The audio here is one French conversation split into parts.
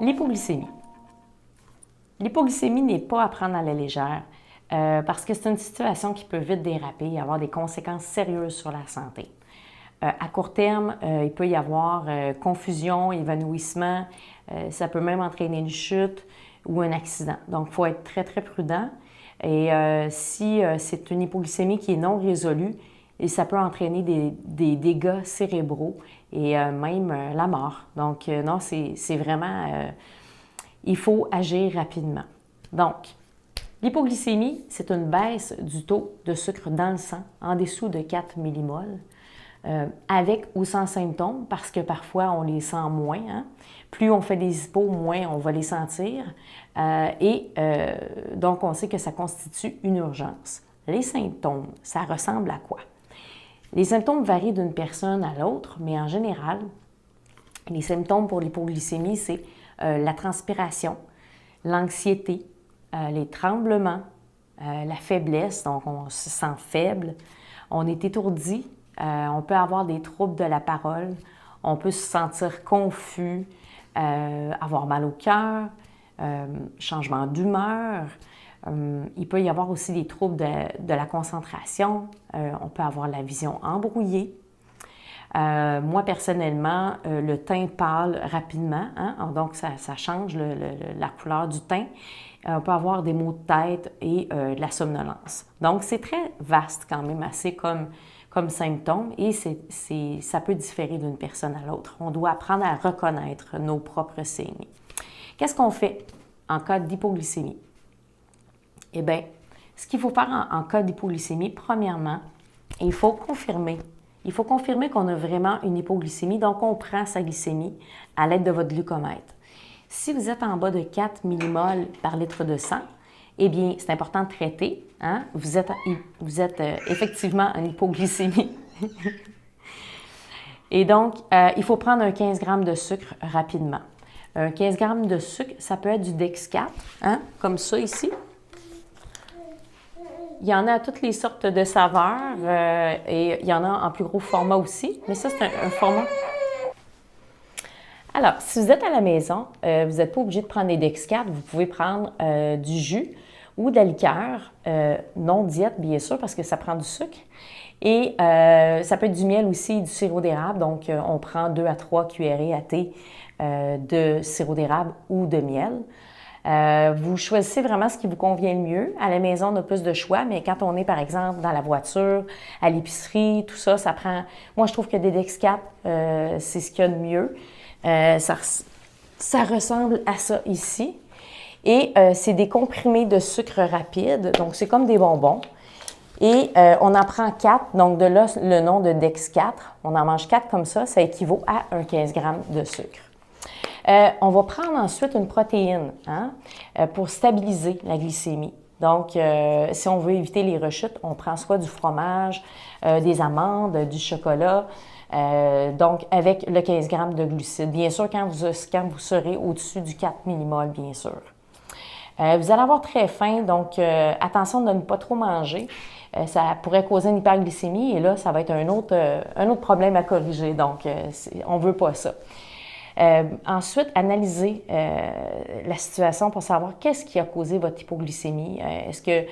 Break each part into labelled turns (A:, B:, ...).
A: L'hypoglycémie. L'hypoglycémie n'est pas à prendre à la légère parce que c'est une situation qui peut vite déraper et avoir des conséquences sérieuses sur la santé. À court terme, il peut y avoir confusion, évanouissement, ça peut même entraîner une chute ou un accident. Donc, il faut être très, très prudent. Et si c'est une hypoglycémie qui est non résolue, et ça peut entraîner des dégâts cérébraux et même la mort. Donc, non, c'est vraiment... il faut agir rapidement. Donc, l'hypoglycémie, c'est une baisse du taux de sucre dans le sang en dessous de 4 millimoles, avec ou sans symptômes, parce que parfois on les sent moins. Hein? Plus on fait des hypos, moins on va les sentir. Donc, on sait que ça constitue une urgence. Les symptômes, ça ressemble à quoi? Les symptômes varient d'une personne à l'autre, mais en général, les symptômes pour l'hypoglycémie, c'est la transpiration, l'anxiété, les tremblements, la faiblesse, donc on se sent faible, on est étourdi, on peut avoir des troubles de la parole, on peut se sentir confus, avoir mal au cœur, changement d'humeur. Il peut y avoir aussi des troubles de la concentration. On peut avoir la vision embrouillée. Moi, personnellement, le teint pâle rapidement, hein? Donc ça change la couleur du teint. On peut avoir des maux de tête et de la somnolence. Donc, c'est très vaste quand même, assez comme symptômes et ça peut différer d'une personne à l'autre. On doit apprendre à reconnaître nos propres signes. Qu'est-ce qu'on fait en cas d'hypoglycémie? Eh bien, ce qu'il faut faire en cas d'hypoglycémie, premièrement, il faut confirmer. Il faut confirmer qu'on a vraiment une hypoglycémie, donc on prend sa glycémie à l'aide de votre glucomètre. Si vous êtes en bas de 4 millimoles par litre de sang, eh bien, c'est important de traiter. Hein? Vous êtes effectivement en hypoglycémie. Et donc, il faut prendre un 15 g de sucre rapidement. Un 15 g de sucre, ça peut être du Dex4, hein? Comme ça ici. Il y en a à toutes les sortes de saveurs et il y en a en plus gros format aussi, mais ça, c'est un format. Alors, si vous êtes à la maison, vous n'êtes pas obligé de prendre des Dex4, vous pouvez prendre du jus ou de la liqueur, non diète bien sûr, parce que ça prend du sucre. Et ça peut être du miel aussi, du sirop d'érable, donc on prend 2 à 3 cuillerées à thé de sirop d'érable ou de miel. Vous choisissez vraiment ce qui vous convient le mieux. À la maison, on a plus de choix, mais quand on est, par exemple, dans la voiture, à l'épicerie, tout ça, ça prend... Moi, je trouve que des Dex4, c'est ce qu'il y a de mieux. Ça ressemble à ça ici. Et c'est des comprimés de sucre rapide, donc c'est comme des bonbons. Et on en prend 4, donc de là le nom de Dex4. On en mange 4 comme ça équivaut à un 15 g de sucre. On va prendre ensuite une protéine pour stabiliser la glycémie. Donc, si on veut éviter les rechutes, on prend soit du fromage, des amandes, du chocolat, donc avec le 15 g de glucides. Bien sûr, quand vous serez au-dessus du 4 millimoles, bien sûr. Vous allez avoir très faim, donc attention de ne pas trop manger. Ça pourrait causer une hyperglycémie et là, ça va être un autre problème à corriger. Donc, on ne veut pas ça. Ensuite, analyser la situation pour savoir qu'est-ce qui a causé votre hypoglycémie. Est-ce que,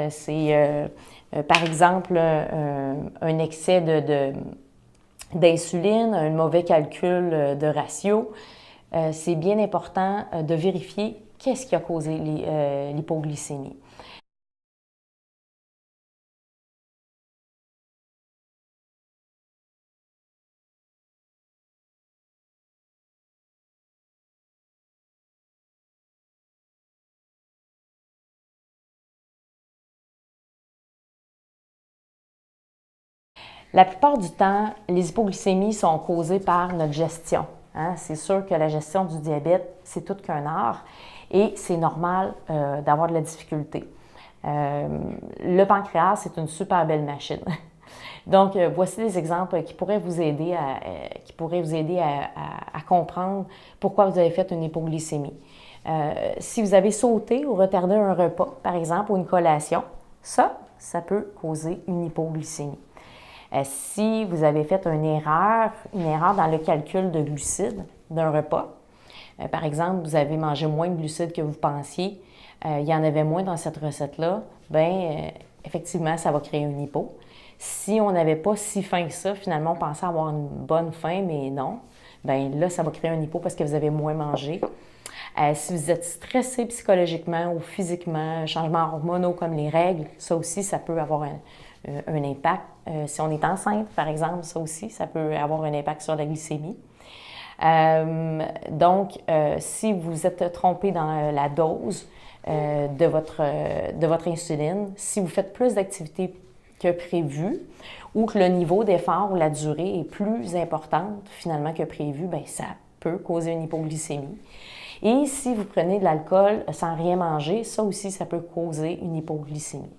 A: c'est par exemple un excès d'insuline, un mauvais calcul de ratio? C'est bien important de vérifier qu'est-ce qui a causé l'hypoglycémie. La plupart du temps, les hypoglycémies sont causées par notre gestion. Hein? C'est sûr que la gestion du diabète, c'est tout qu'un art et c'est normal d'avoir de la difficulté. Le pancréas, c'est une super belle machine. Donc, voici des exemples qui pourraient vous aider à comprendre pourquoi vous avez fait une hypoglycémie. Si vous avez sauté ou retardé un repas, par exemple, ou une collation, ça peut causer une hypoglycémie. Si vous avez fait une erreur dans le calcul de glucides d'un repas, Par exemple, vous avez mangé moins de glucides que vous pensiez, il y en avait moins dans cette recette-là, bien, effectivement, ça va créer une hypo. Si on n'avait pas si faim que ça, finalement, on pensait avoir une bonne faim, mais non, bien là, ça va créer un hypo parce que vous avez moins mangé. Si vous êtes stressé psychologiquement ou physiquement, changements hormonaux comme les règles, ça aussi, ça peut avoir un impact. Si on est enceinte, par exemple, ça aussi, ça peut avoir un impact sur la glycémie. Donc, si vous êtes trompé dans la dose de votre insuline, si vous faites plus d'activités que prévu ou que le niveau d'effort ou la durée est plus importante finalement que prévu, bien, ça peut causer une hypoglycémie. Et si vous prenez de l'alcool sans rien manger, ça aussi, ça peut causer une hypoglycémie.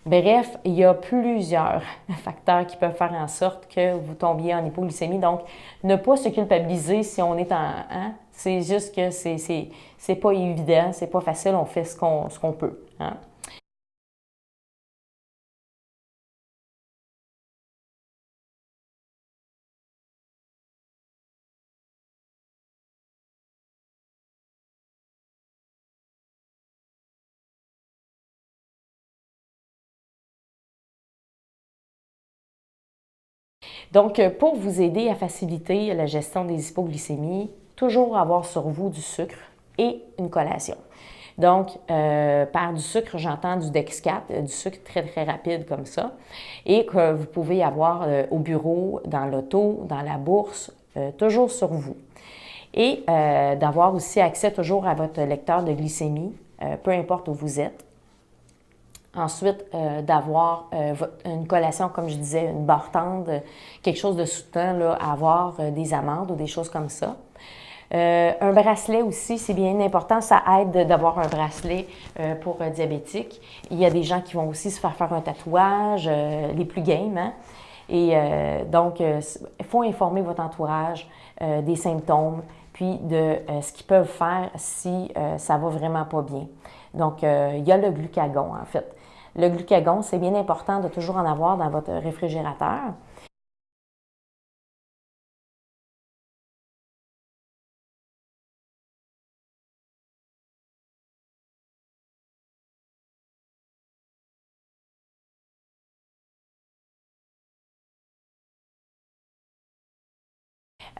A: Bref, il y a plusieurs facteurs qui peuvent faire en sorte que vous tombiez en hypoglycémie. Donc, ne pas se culpabiliser si on est en... Hein? C'est juste que c'est pas évident, c'est pas facile, on fait ce qu'on peut. Hein? Donc, pour vous aider à faciliter la gestion des hypoglycémies, toujours avoir sur vous du sucre et une collation. Donc, par du sucre, j'entends du Dex4, du sucre très, très rapide comme ça, et que vous pouvez avoir au bureau, dans l'auto, dans la bourse, toujours sur vous. Et d'avoir aussi accès toujours à votre lecteur de glycémie, peu importe où vous êtes. Ensuite, d'avoir une collation, comme je disais, une barre tendre, quelque chose de soutenant, là, à avoir des amandes ou des choses comme ça. Un bracelet aussi, c'est bien important. Ça aide d'avoir un bracelet pour diabétique. Il y a des gens qui vont aussi se faire un tatouage, les plus game. Hein? Et donc, il faut informer votre entourage des symptômes, puis de ce qu'ils peuvent faire si ça va vraiment pas bien. Donc, il y a le glucagon, en fait. Le glucagon, c'est bien important de toujours en avoir dans votre réfrigérateur.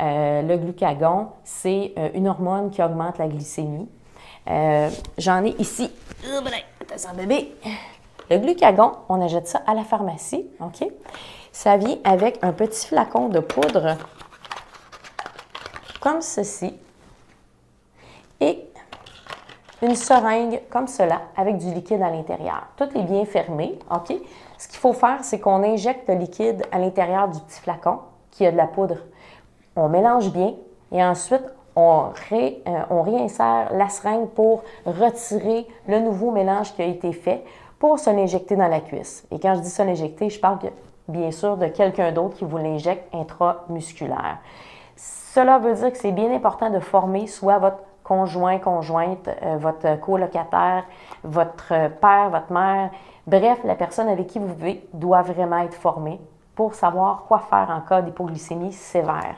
A: Le glucagon, c'est une hormone qui augmente la glycémie. J'en ai ici. Attention, bébé. Le glucagon, on achète ça à la pharmacie, OK? Ça vient avec un petit flacon de poudre comme ceci et une seringue comme cela avec du liquide à l'intérieur. Tout est bien fermé, OK? Ce qu'il faut faire, c'est qu'on injecte le liquide à l'intérieur du petit flacon qui a de la poudre. On mélange bien et ensuite, on réinsère la seringue pour retirer le nouveau mélange qui a été fait pour se l'injecter dans la cuisse. Et quand je dis se l'injecter, je parle bien sûr de quelqu'un d'autre qui vous l'injecte intramusculaire. Cela veut dire que c'est bien important de former soit votre conjoint, conjointe, votre colocataire, votre père, votre mère, bref, la personne avec qui vous vivez doit vraiment être formée pour savoir quoi faire en cas d'hypoglycémie sévère.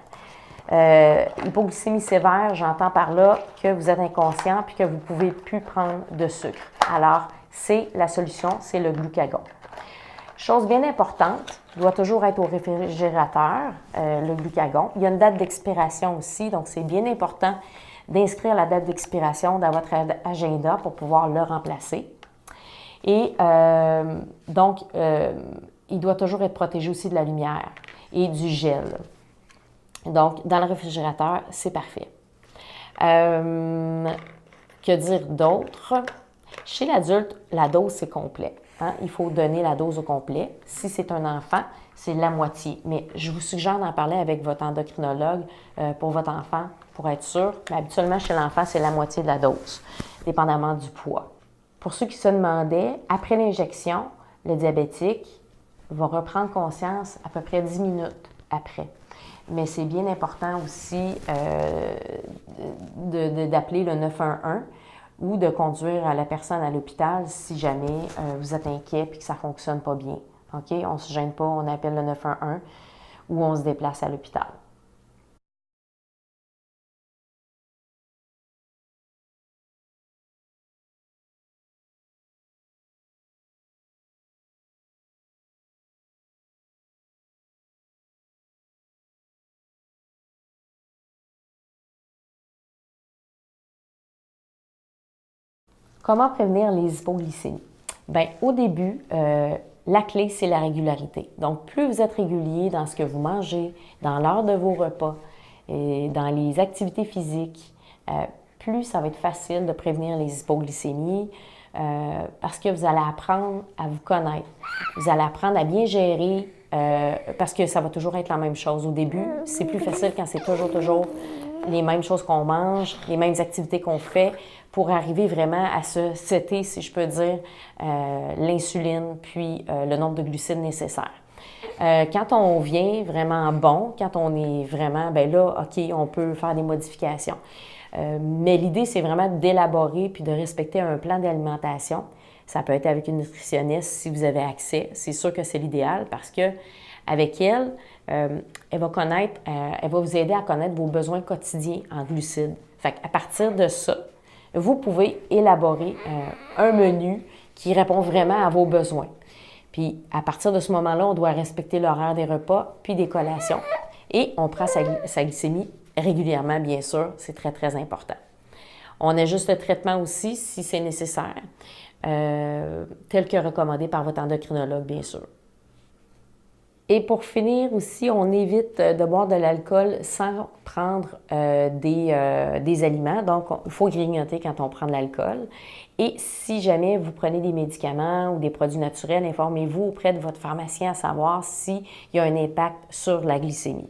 A: Hypoglycémie sévère, j'entends par là que vous êtes inconscient puis que vous ne pouvez plus prendre de sucre. Alors, c'est la solution, c'est le glucagon. Chose bien importante, doit toujours être au réfrigérateur, le glucagon. Il y a une date d'expiration aussi, donc c'est bien important d'inscrire la date d'expiration dans votre agenda pour pouvoir le remplacer. Et donc, il doit toujours être protégé aussi de la lumière et du gel. Donc, dans le réfrigérateur, c'est parfait. Que dire d'autre? Chez l'adulte, la dose, c'est complet. Hein? Il faut donner la dose au complet. Si c'est un enfant, c'est la moitié. Mais je vous suggère d'en parler avec votre endocrinologue pour votre enfant, pour être sûr. Mais habituellement, chez l'enfant, c'est la moitié de la dose, dépendamment du poids. Pour ceux qui se demandaient, après l'injection, le diabétique va reprendre conscience à peu près 10 minutes après. Mais c'est bien important aussi d'appeler le 911 ou de conduire la personne à l'hôpital si jamais vous êtes inquiet et que ça ne fonctionne pas bien. OK? On ne se gêne pas, on appelle le 911 ou on se déplace à l'hôpital. Comment prévenir les hypoglycémies? Bien, au début, la clé, c'est la régularité. Donc, plus vous êtes régulier dans ce que vous mangez, dans l'heure de vos repas, et dans les activités physiques, plus ça va être facile de prévenir les hypoglycémies parce que vous allez apprendre à vous connaître. Vous allez apprendre à bien gérer parce que ça va toujours être la même chose. Au début, c'est plus facile quand c'est toujours les mêmes choses qu'on mange, les mêmes activités qu'on fait pour arriver vraiment à se setter, si je peux dire, l'insuline puis le nombre de glucides nécessaires. Quand on vient vraiment bon, quand on est vraiment, bien là, OK, on peut faire des modifications. Mais l'idée, c'est vraiment d'élaborer puis de respecter un plan d'alimentation. Ça peut être avec une nutritionniste si vous avez accès. C'est sûr que c'est l'idéal parce que avec elle, elle va vous aider à connaître vos besoins quotidiens en glucides. Fait qu'à partir de ça, vous pouvez élaborer un menu qui répond vraiment à vos besoins. Puis, à partir de ce moment-là, on doit respecter l'horaire des repas puis des collations. Et on prend sa glycémie régulièrement, bien sûr. C'est très, très important. On ajuste le traitement aussi si c'est nécessaire, tel que recommandé par votre endocrinologue, bien sûr. Et pour finir aussi, on évite de boire de l'alcool sans prendre des aliments. Donc, il faut grignoter quand on prend de l'alcool. Et si jamais vous prenez des médicaments ou des produits naturels, informez-vous auprès de votre pharmacien à savoir s'il y a un impact sur la glycémie.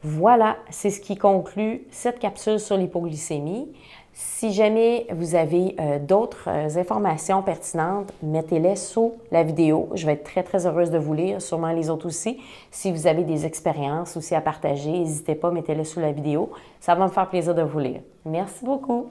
A: Voilà, c'est ce qui conclut cette capsule sur l'hypoglycémie. Si jamais vous avez d'autres informations pertinentes, mettez-les sous la vidéo. Je vais être très, très heureuse de vous lire, sûrement les autres aussi. Si vous avez des expériences aussi à partager, n'hésitez pas, mettez-les sous la vidéo. Ça va me faire plaisir de vous lire. Merci beaucoup.